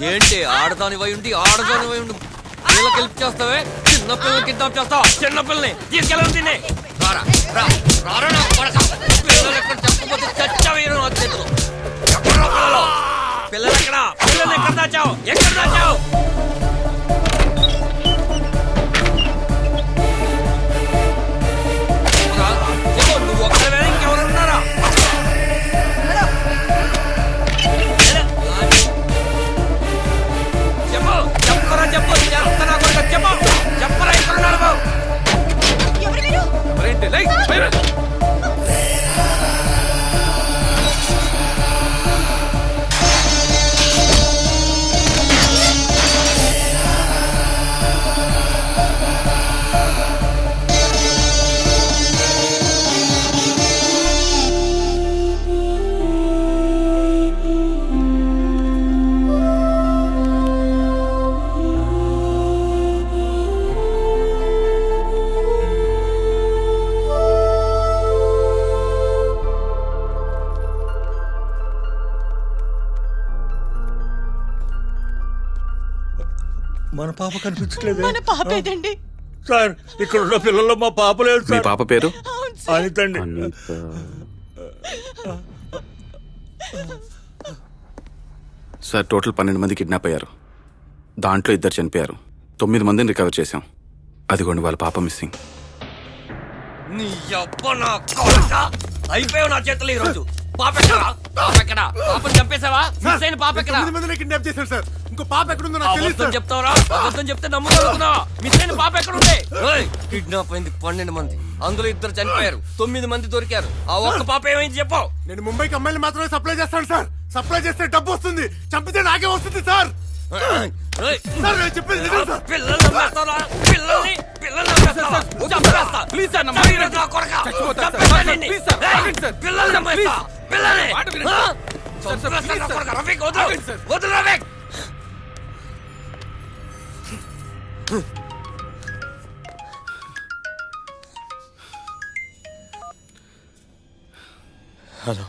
ఏంటి ఆడదాని వై ఉండి ఆడదాని వై ఉండి పిల్లలకి హెల్ప్ చేస్తావే చిన్న పిల్లలకి కిడ్నాప్ చేస్తావా చిన్న పిల్లని తీసుకెళ్ళని తినే పిల్లలు ఎక్కడ చెప్పకపోతే చచ్చావేరు నా చేతులు పిల్లలు ఎక్కడ పిల్లలు ఎక్కడ దాచావు ఎక్కడ దాచావు నువ్వు ఒక్కడే ఇంకెవరున్నారా చెప్పు చెప్పరా చెప్పు చేస్తారా కొడుకు చెప్పు చెప్పరా ఎక్కడున్నారు బాబు మన పాప కనిపించట్లేదు. మన పాప ఏదండి సార్? ఇక్కడ ఉన్న పిల్లల్లో మా పాప లేదు సార్. మీ పాప పేరు అనిత అండి. సార్ టోటల్ 12 మంది కిడ్నాప్ అయ్యారు. దాంట్లో 2 చనిపోయారు. 9 మందిని రికవర్ చేశాం. అదిగోండి వాళ్ళ పాప మిస్సింగ్. నీ అబ్బ నా కొడుక అయిపోయావు నా చేతులు ఈరోజు. పాప ఎక్కడా? పాప ఎక్కడా? పాపను చంపేశావా? మిస్ అయిన పాప ఎక్కడా? 9 మందిని కిడ్నాప్ చేశారు సార్. ఇంకో పాప ఎక్కడుందో నాకు తెలియదు సార్. చెప్తావరా? అబద్ధం చెప్తే నమ్మగలుగుతున్నావా? మిస్ అయిన పాప ఎక్కడుంది? కిడ్నాప్ అయింది 12 మంది. అందులో 2 చనిపోయారు. 9 మంది దొరికారు. ఆ ఒక్క పాప ఏమైంది చెప్పు. నేను ముంబైకి అమ్మాయిలు మాత్రమే సప్లై చేస్తాను సార్. సప్లై చేస్తే డబ్బు వస్తుంది, చంపితే నాకే వస్తుంది సార్. చెప్పేది నిజం సార్. పిల్లల్ని నమ్మేస్తావా? పిల్లల్ని నమ్మేస్తావా? చంపేస్తా. ప్లీజ్ సార్ నమ్మకండి. నా కొడుకా చంపేస్తానండి. ప్లీజ్ సార్ ఆగండి సార్. పిల్లల్ని నమ్మేస్తా. పిల్లల్ని చంపేస్తా నా కొడుకా. రఫీక్ వదలు. వదలు రఫీక్. హలో